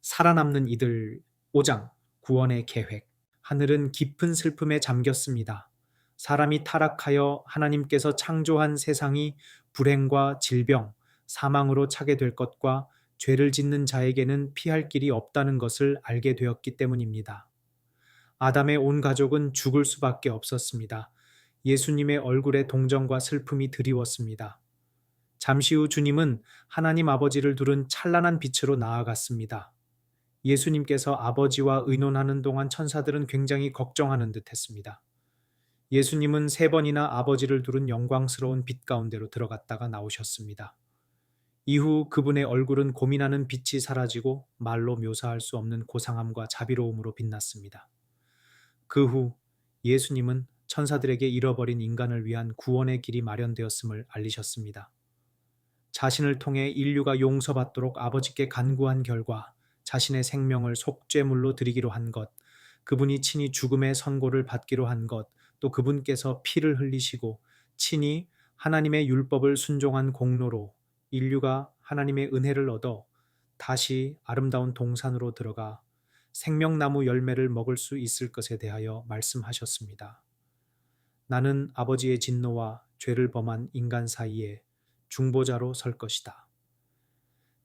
살아남는 이들 5장 구원의 계획. 하늘은 깊은 슬픔에 잠겼습니다. 사람이 타락하여 하나님께서 창조한 세상이 불행과 질병, 사망으로 차게 될 것과 죄를 짓는 자에게는 피할 길이 없다는 것을 알게 되었기 때문입니다. 아담의 온 가족은 죽을 수밖에 없었습니다. 예수님의 얼굴에 동정과 슬픔이 드리웠습니다. 잠시 후 주님은 하나님 아버지를 두른 찬란한 빛으로 나아갔습니다. 예수님께서 아버지와 의논하는 동안 천사들은 굉장히 걱정하는 듯 했습니다. 예수님은 세 번이나 아버지를 두른 영광스러운 빛 가운데로 들어갔다가 나오셨습니다. 이후 그분의 얼굴은 고민하는 빛이 사라지고 말로 묘사할 수 없는 고상함과 자비로움으로 빛났습니다. 그 후 예수님은 천사들에게 잃어버린 인간을 위한 구원의 길이 마련되었음을 알리셨습니다. 자신을 통해 인류가 용서받도록 아버지께 간구한 결과 자신의 생명을 속죄물로 드리기로 한 것, 그분이 친히 죽음의 선고를 받기로 한 것, 또 그분께서 피를 흘리시고 친히 하나님의 율법을 순종한 공로로 인류가 하나님의 은혜를 얻어 다시 아름다운 동산으로 들어가 생명나무 열매를 먹을 수 있을 것에 대하여 말씀하셨습니다. 나는 아버지의 진노와 죄를 범한 인간 사이에 중보자로 설 것이다.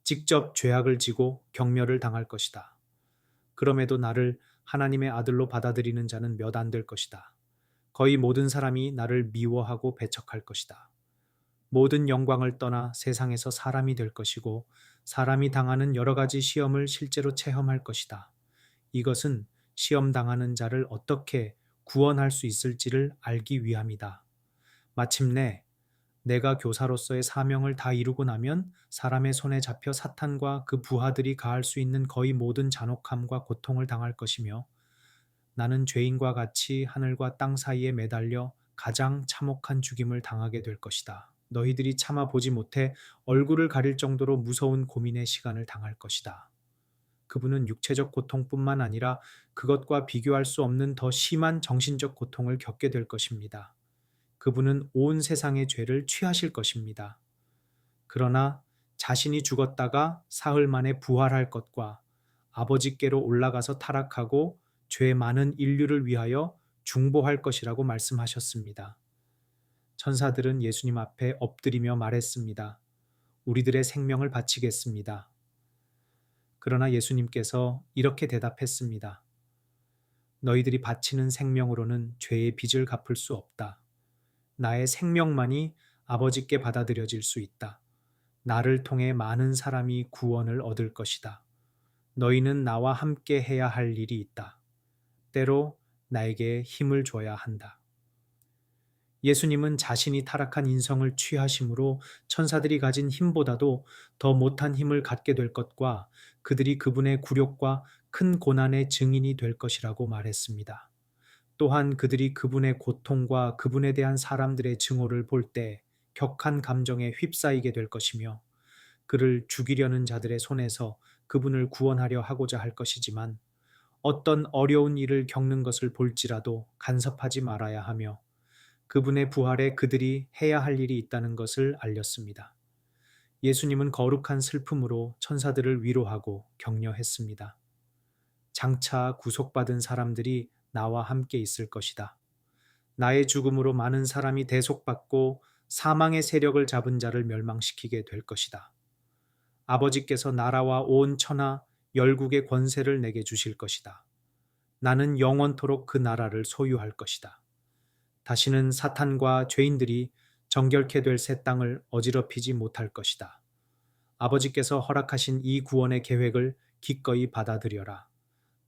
직접 죄악을 지고 경멸을 당할 것이다. 그럼에도 나를 하나님의 아들로 받아들이는 자는 몇 안 될 것이다. 거의 모든 사람이 나를 미워하고 배척할 것이다. 모든 영광을 떠나 세상에서 사람이 될 것이고 사람이 당하는 여러 가지 시험을 실제로 체험할 것이다. 이것은 시험 당하는 자를 어떻게 구원할 수 있을지를 알기 위함이다. 마침내 내가 교사로서의 사명을 다 이루고 나면 사람의 손에 잡혀 사탄과 그 부하들이 가할 수 있는 거의 모든 잔혹함과 고통을 당할 것이며 나는 죄인과 같이 하늘과 땅 사이에 매달려 가장 참혹한 죽임을 당하게 될 것이다. 너희들이 참아 보지 못해 얼굴을 가릴 정도로 무서운 고민의 시간을 당할 것이다. 그분은 육체적 고통뿐만 아니라 그것과 비교할 수 없는 더 심한 정신적 고통을 겪게 될 것입니다. 그분은 온 세상의 죄를 취하실 것입니다. 그러나 자신이 죽었다가 사흘 만에 부활할 것과 아버지께로 올라가서 타락하고 죄 많은 인류를 위하여 중보할 것이라고 말씀하셨습니다. 천사들은 예수님 앞에 엎드리며 말했습니다. 우리들의 생명을 바치겠습니다. 그러나 예수님께서 이렇게 대답했습니다. 너희들이 바치는 생명으로는 죄의 빚을 갚을 수 없다. 나의 생명만이 아버지께 받아들여질 수 있다. 나를 통해 많은 사람이 구원을 얻을 것이다. 너희는 나와 함께 해야 할 일이 있다. 때로 나에게 힘을 줘야 한다. 예수님은 자신이 타락한 인성을 취하심으로 천사들이 가진 힘보다도 더 못한 힘을 갖게 될 것과 그들이 그분의 굴욕과 큰 고난의 증인이 될 것이라고 말했습니다. 또한 그들이 그분의 고통과 그분에 대한 사람들의 증오를 볼 때 격한 감정에 휩싸이게 될 것이며 그를 죽이려는 자들의 손에서 그분을 구원하려 하고자 할 것이지만 어떤 어려운 일을 겪는 것을 볼지라도 간섭하지 말아야 하며 그분의 부활에 그들이 해야 할 일이 있다는 것을 알렸습니다. 예수님은 거룩한 슬픔으로 천사들을 위로하고 격려했습니다. 장차 구속받은 사람들이 나와 함께 있을 것이다. 나의 죽음으로 많은 사람이 대속받고 사망의 세력을 잡은 자를 멸망시키게 될 것이다. 아버지께서 나라와 온 천하 열국의 권세를 내게 주실 것이다. 나는 영원토록 그 나라를 소유할 것이다. 다시는 사탄과 죄인들이 정결케 될 새 땅을 어지럽히지 못할 것이다. 아버지께서 허락하신 이 구원의 계획을 기꺼이 받아들여라.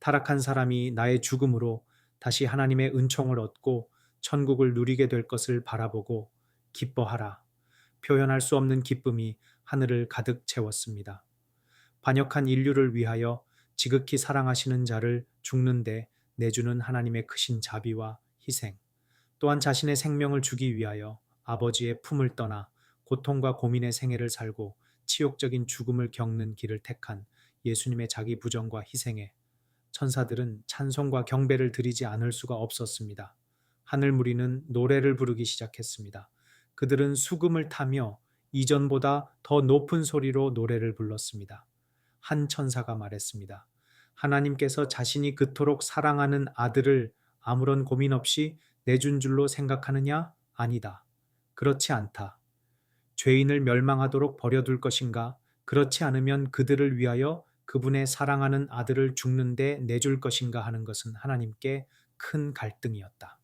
타락한 사람이 나의 죽음으로 다시 하나님의 은총을 얻고 천국을 누리게 될 것을 바라보고 기뻐하라. 표현할 수 없는 기쁨이 하늘을 가득 채웠습니다. 반역한 인류를 위하여 지극히 사랑하시는 자를 죽는데 내주는 하나님의 크신 자비와 희생, 또한 자신의 생명을 주기 위하여 아버지의 품을 떠나 고통과 고민의 생애를 살고 치욕적인 죽음을 겪는 길을 택한 예수님의 자기 부정과 희생에 천사들은 찬송과 경배를 드리지 않을 수가 없었습니다. 하늘 무리는 노래를 부르기 시작했습니다. 그들은 수금을 타며 이전보다 더 높은 소리로 노래를 불렀습니다. 한 천사가 말했습니다. 하나님께서 자신이 그토록 사랑하는 아들을 아무런 고민 없이 내준 줄로 생각하느냐? 아니다. 그렇지 않다. 죄인을 멸망하도록 버려둘 것인가? 그렇지 않으면 그들을 위하여 그분의 사랑하는 아들을 죽는데 내줄 것인가 하는 것은 하나님께 큰 갈등이었다.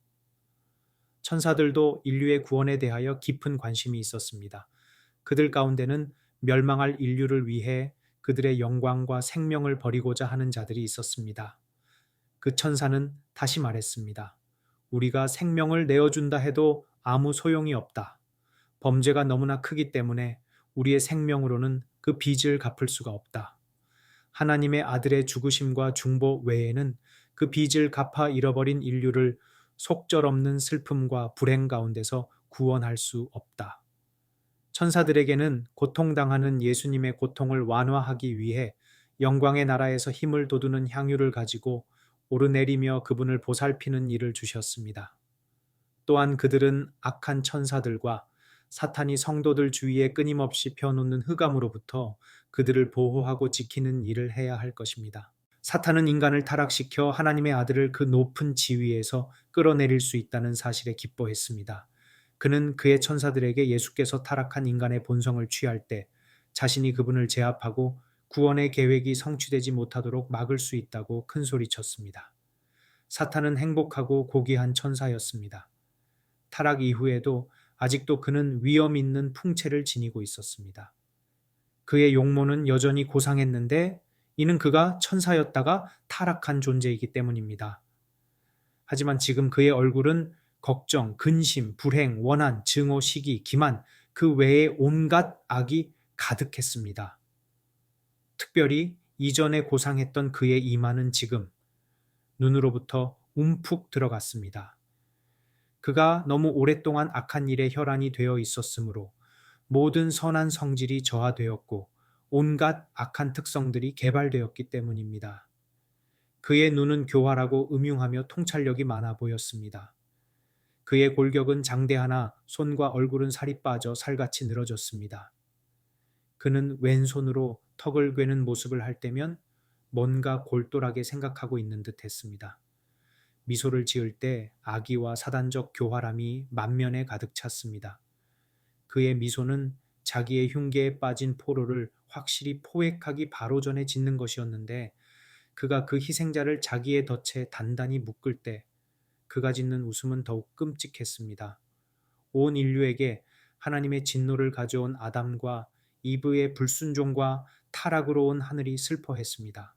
천사들도 인류의 구원에 대하여 깊은 관심이 있었습니다. 그들 가운데는 멸망할 인류를 위해 그들의 영광과 생명을 버리고자 하는 자들이 있었습니다. 그 천사는 다시 말했습니다. 우리가 생명을 내어준다 해도 아무 소용이 없다. 범죄가 너무나 크기 때문에 우리의 생명으로는 그 빚을 갚을 수가 없다. 하나님의 아들의 죽으심과 중보 외에는 그 빚을 갚아 잃어버린 인류를 속절없는 슬픔과 불행 가운데서 구원할 수 없다. 천사들에게는 고통당하는 예수님의 고통을 완화하기 위해 영광의 나라에서 힘을 돋우는 향유를 가지고 오르내리며 그분을 보살피는 일을 주셨습니다. 또한 그들은 악한 천사들과 사탄이 성도들 주위에 끊임없이 펴놓는 흑암으로부터 그들을 보호하고 지키는 일을 해야 할 것입니다. 사탄은 인간을 타락시켜 하나님의 아들을 그 높은 지위에서 끌어내릴 수 있다는 사실에 기뻐했습니다. 그는 그의 천사들에게 예수께서 타락한 인간의 본성을 취할 때 자신이 그분을 제압하고 구원의 계획이 성취되지 못하도록 막을 수 있다고 큰소리쳤습니다. 사탄은 행복하고 고귀한 천사였습니다. 타락 이후에도 아직도 그는 위험 있는 풍채를 지니고 있었습니다. 그의 용모는 여전히 고상했는데 이는 그가 천사였다가 타락한 존재이기 때문입니다. 하지만 지금 그의 얼굴은 걱정, 근심, 불행, 원한, 증오, 시기, 기만, 그 외에 온갖 악이 가득했습니다. 특별히 이전에 고상했던 그의 이마는 지금 눈으로부터 움푹 들어갔습니다. 그가 너무 오랫동안 악한 일에 혈안이 되어 있었으므로 모든 선한 성질이 저하되었고 온갖 악한 특성들이 개발되었기 때문입니다. 그의 눈은 교활하고 음흉하며 통찰력이 많아 보였습니다. 그의 골격은 장대하나 손과 얼굴은 살이 빠져 살같이 늘어졌습니다. 그는 왼손으로 턱을 괴는 모습을 할 때면 뭔가 골똘하게 생각하고 있는 듯 했습니다. 미소를 지을 때 악의와 사단적 교활함이 만면에 가득 찼습니다. 그의 미소는 자기의 흉계에 빠진 포로를 확실히 포획하기 바로 전에 짓는 것이었는데 그가 그 희생자를 자기의 덫에 단단히 묶을 때 그가 짓는 웃음은 더욱 끔찍했습니다. 온 인류에게 하나님의 진노를 가져온 아담과 이브의 불순종과 타락으로 온 하늘이 슬퍼했습니다.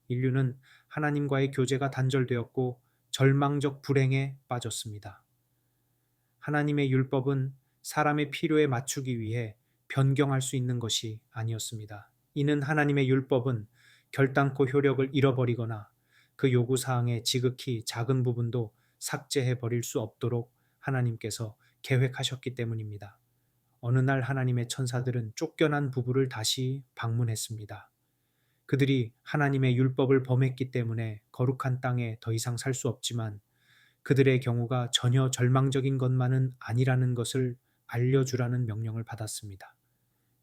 인류는 하나님과의 교제가 단절되었고 절망적 불행에 빠졌습니다. 하나님의 율법은 사람의 필요에 맞추기 위해 변경할 수 있는 것이 아니었습니다. 이는 하나님의 율법은 결단코 효력을 잃어버리거나 그 요구사항의 지극히 작은 부분도 삭제해 버릴 수 없도록 하나님께서 계획하셨기 때문입니다. 어느 날 하나님의 천사들은 쫓겨난 부부를 다시 방문했습니다. 그들이 하나님의 율법을 범했기 때문에 거룩한 땅에 더 이상 살 수 없지만 그들의 경우가 전혀 절망적인 것만은 아니라는 것을 알려주라는 명령을 받았습니다.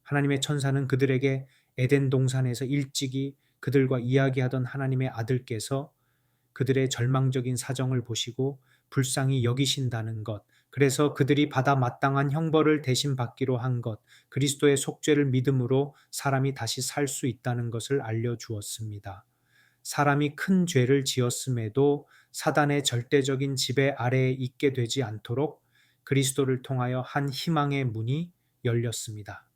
하나님의 천사는 그들에게 에덴 동산에서 일찍이 그들과 이야기하던 하나님의 아들께서 그들의 절망적인 사정을 보시고 불쌍히 여기신다는 것, 그래서 그들이 받아 마땅한 형벌을 대신 받기로 한 것, 그리스도의 속죄를 믿음으로 사람이 다시 살 수 있다는 것을 알려주었습니다. 사람이 큰 죄를 지었음에도 사단의 절대적인 지배 아래에 있게 되지 않도록 그리스도를 통하여 한 희망의 문이 열렸습니다.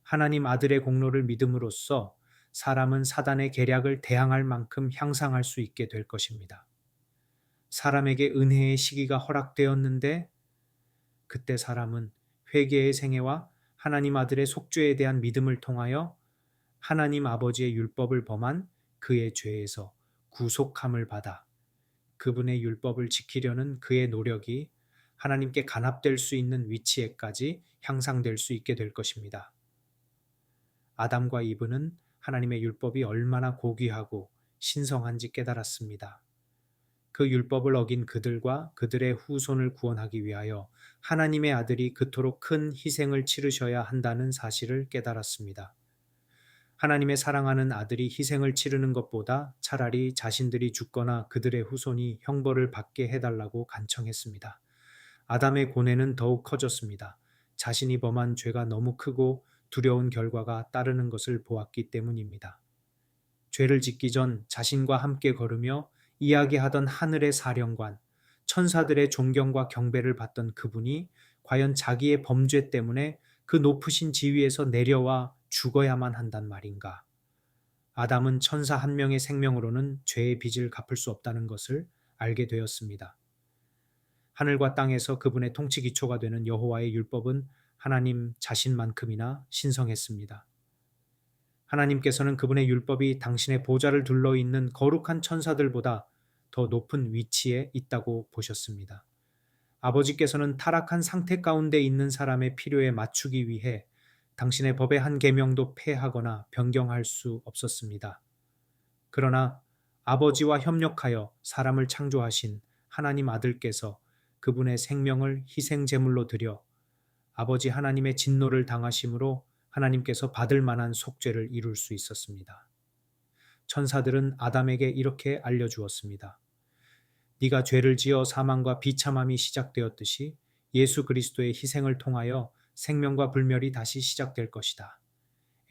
하나님 아들의 공로를 믿음으로써 사람은 사단의 계략을 대항할 만큼 향상할 수 있게 될 것입니다. 사람에게 은혜의 시기가 허락되었는데 그때 사람은 회개의 생애와 하나님 아들의 속죄에 대한 믿음을 통하여 하나님 아버지의 율법을 범한 그의 죄에서 구속함을 받아 그분의 율법을 지키려는 그의 노력이 하나님께 간합될 수 있는 위치에까지 향상될 수 있게 될 것입니다. 아담과 이브는 하나님의 율법이 얼마나 고귀하고 신성한지 깨달았습니다. 그 율법을 어긴 그들과 그들의 후손을 구원하기 위하여 하나님의 아들이 그토록 큰 희생을 치르셔야 한다는 사실을 깨달았습니다. 하나님의 사랑하는 아들이 희생을 치르는 것보다 차라리 자신들이 죽거나 그들의 후손이 형벌을 받게 해달라고 간청했습니다. 아담의 고뇌는 더욱 커졌습니다. 자신이 범한 죄가 너무 크고 두려운 결과가 따르는 것을 보았기 때문입니다. 죄를 짓기 전 자신과 함께 걸으며 이야기하던 하늘의 사령관, 천사들의 존경과 경배를 받던 그분이 과연 자기의 범죄 때문에 그 높으신 지위에서 내려와 죽어야만 한단 말인가? 아담은 천사 한 명의 생명으로는 죄의 빚을 갚을 수 없다는 것을 알게 되었습니다. 하늘과 땅에서 그분의 통치 기초가 되는 여호와의 율법은 하나님 자신만큼이나 신성했습니다. 하나님께서는 그분의 율법이 당신의 보좌를 둘러 있는 거룩한 천사들보다 더 높은 위치에 있다고 보셨습니다. 아버지께서는 타락한 상태 가운데 있는 사람의 필요에 맞추기 위해 당신의 법의 한 계명도 폐하거나 변경할 수 없었습니다. 그러나 아버지와 협력하여 사람을 창조하신 하나님 아들께서 그분의 생명을 희생 제물로 드려 아버지 하나님의 진노를 당하심으로 하나님께서 받을 만한 속죄를 이룰 수 있었습니다. 천사들은 아담에게 이렇게 알려주었습니다. 네가 죄를 지어 사망과 비참함이 시작되었듯이 예수 그리스도의 희생을 통하여 생명과 불멸이 다시 시작될 것이다.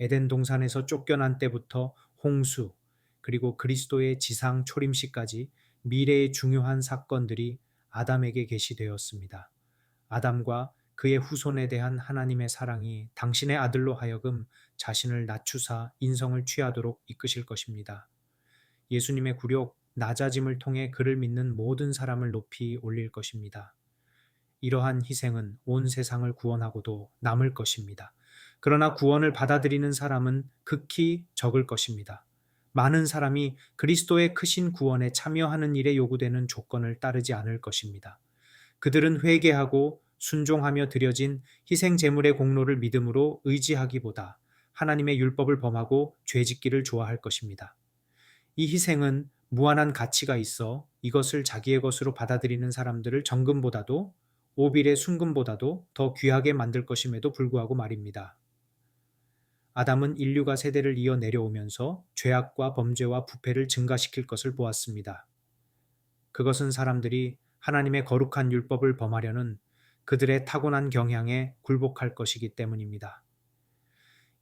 에덴 동산에서 쫓겨난 때부터 홍수, 그리고 그리스도의 지상 초림시까지 미래의 중요한 사건들이 아담에게 계시되었습니다. 아담과 그의 후손에 대한 하나님의 사랑이 당신의 아들로 하여금 자신을 낮추사 인성을 취하도록 이끄실 것입니다. 예수님의 굴욕, 낮아짐을 통해 그를 믿는 모든 사람을 높이 올릴 것입니다. 이러한 희생은 온 세상을 구원하고도 남을 것입니다. 그러나 구원을 받아들이는 사람은 극히 적을 것입니다. 많은 사람이 그리스도의 크신 구원에 참여하는 일에 요구되는 조건을 따르지 않을 것입니다. 그들은 회개하고 순종하며 드려진 희생 제물의 공로를 믿음으로 의지하기보다 하나님의 율법을 범하고 죄짓기를 좋아할 것입니다. 이 희생은 무한한 가치가 있어 이것을 자기의 것으로 받아들이는 사람들을 정금보다도 오빌의 순금보다도 더 귀하게 만들 것임에도 불구하고 말입니다. 아담은 인류가 세대를 이어 내려오면서 죄악과 범죄와 부패를 증가시킬 것을 보았습니다. 그것은 사람들이 하나님의 거룩한 율법을 범하려는 그들의 타고난 경향에 굴복할 것이기 때문입니다.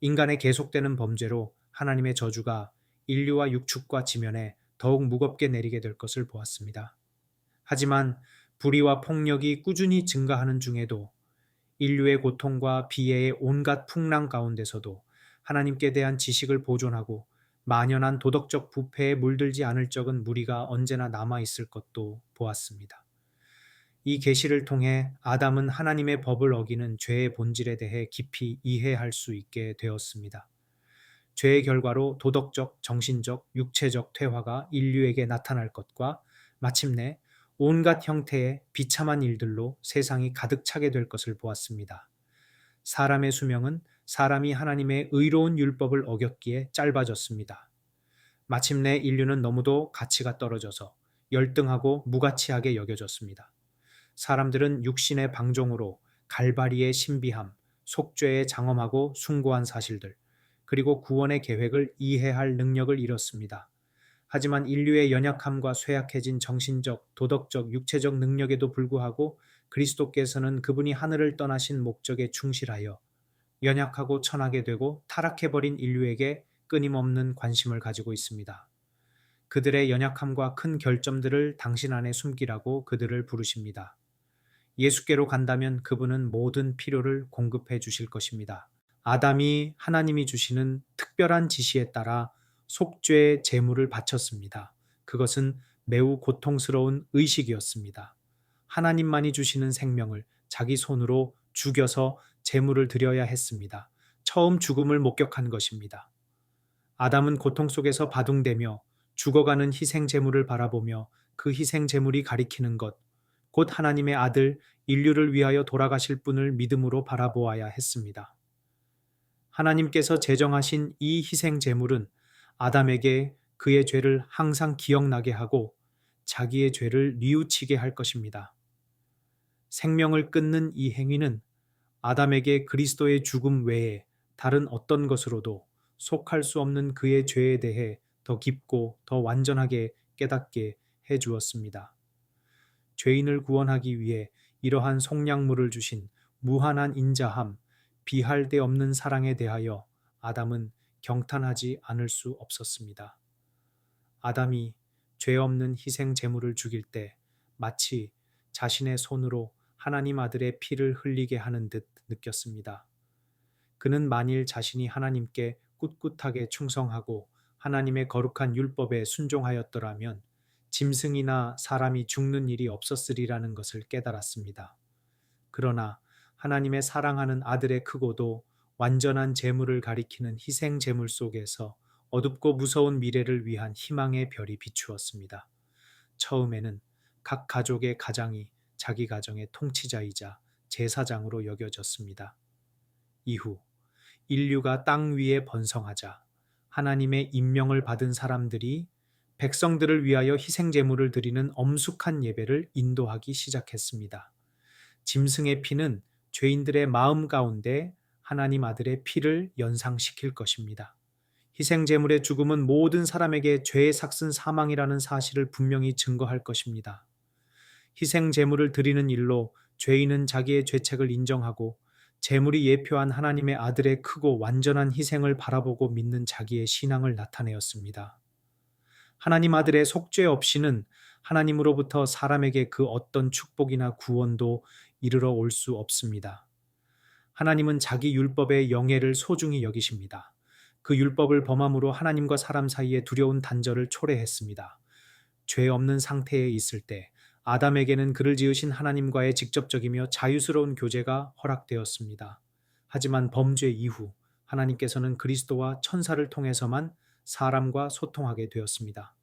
인간의 계속되는 범죄로 하나님의 저주가 인류와 육축과 지면에 더욱 무겁게 내리게 될 것을 보았습니다. 하지만 불의와 폭력이 꾸준히 증가하는 중에도 인류의 고통과 비애의 온갖 풍랑 가운데서도 하나님께 대한 지식을 보존하고 만연한 도덕적 부패에 물들지 않을 적은 무리가 언제나 남아있을 것도 보았습니다. 이 계시를 통해 아담은 하나님의 법을 어기는 죄의 본질에 대해 깊이 이해할 수 있게 되었습니다. 죄의 결과로 도덕적, 정신적, 육체적 퇴화가 인류에게 나타날 것과 마침내 온갖 형태의 비참한 일들로 세상이 가득 차게 될 것을 보았습니다. 사람의 수명은 사람이 하나님의 의로운 율법을 어겼기에 짧아졌습니다. 마침내 인류는 너무도 가치가 떨어져서 열등하고 무가치하게 여겨졌습니다. 사람들은 육신의 방종으로 갈바리의 신비함, 속죄의 장엄하고 숭고한 사실들, 그리고 구원의 계획을 이해할 능력을 잃었습니다. 하지만 인류의 연약함과 쇠약해진 정신적, 도덕적, 육체적 능력에도 불구하고 그리스도께서는 그분이 하늘을 떠나신 목적에 충실하여 연약하고 천하게 되고 타락해버린 인류에게 끊임없는 관심을 가지고 있습니다. 그들의 연약함과 큰 결점들을 당신 안에 숨기라고 그들을 부르십니다. 예수께로 간다면 그분은 모든 필요를 공급해 주실 것입니다. 아담이 하나님이 주시는 특별한 지시에 따라 속죄의 제물을 바쳤습니다. 그것은 매우 고통스러운 의식이었습니다. 하나님만이 주시는 생명을 자기 손으로 죽여서 제물을 드려야 했습니다. 처음 죽음을 목격한 것입니다. 아담은 고통 속에서 바둥대며 죽어가는 희생 제물을 바라보며 그 희생 제물이 가리키는 것, 곧 하나님의 아들 인류를 위하여 돌아가실 분을 믿음으로 바라보아야 했습니다. 하나님께서 제정하신 이 희생 제물은 아담에게 그의 죄를 항상 기억나게 하고 자기의 죄를 뉘우치게 할 것입니다. 생명을 끊는 이 행위는 아담에게 그리스도의 죽음 외에 다른 어떤 것으로도 속할 수 없는 그의 죄에 대해 더 깊고 더 완전하게 깨닫게 해 주었습니다. 죄인을 구원하기 위해 이러한 속량물을 주신 무한한 인자함, 비할 데 없는 사랑에 대하여 아담은 경탄하지 않을 수 없었습니다. 아담이 죄 없는 희생 제물을 죽일 때 마치 자신의 손으로 하나님 아들의 피를 흘리게 하는 듯 느꼈습니다. 그는 만일 자신이 하나님께 꿋꿋하게 충성하고 하나님의 거룩한 율법에 순종하였더라면 짐승이나 사람이 죽는 일이 없었으리라는 것을 깨달았습니다. 그러나 하나님의 사랑하는 아들의 크고도 완전한 재물을 가리키는 희생 제물 속에서 어둡고 무서운 미래를 위한 희망의 별이 비추었습니다. 처음에는 각 가족의 가장이 자기 가정의 통치자이자 제사장으로 여겨졌습니다. 이후 인류가 땅 위에 번성하자 하나님의 임명을 받은 사람들이 백성들을 위하여 희생 제물을 드리는 엄숙한 예배를 인도하기 시작했습니다. 짐승의 피는 죄인들의 마음 가운데 하나님 아들의 피를 연상시킬 것입니다. 희생 제물의 죽음은 모든 사람에게 죄의 삭슨 사망이라는 사실을 분명히 증거할 것입니다. 희생 제물을 드리는 일로 죄인은 자기의 죄책을 인정하고 제물이 예표한 하나님의 아들의 크고 완전한 희생을 바라보고 믿는 자기의 신앙을 나타내었습니다. 하나님 아들의 속죄 없이는 하나님으로부터 사람에게 그 어떤 축복이나 구원도 이르러 올 수 없습니다. 하나님은 자기 율법의 영예를 소중히 여기십니다. 그 율법을 범함으로 하나님과 사람 사이에 두려운 단절을 초래했습니다. 죄 없는 상태에 있을 때 아담에게는 그를 지으신 하나님과의 직접적이며 자유스러운 교제가 허락되었습니다. 하지만 범죄 이후 하나님께서는 그리스도와 천사를 통해서만 사람과 소통하게 되었습니다.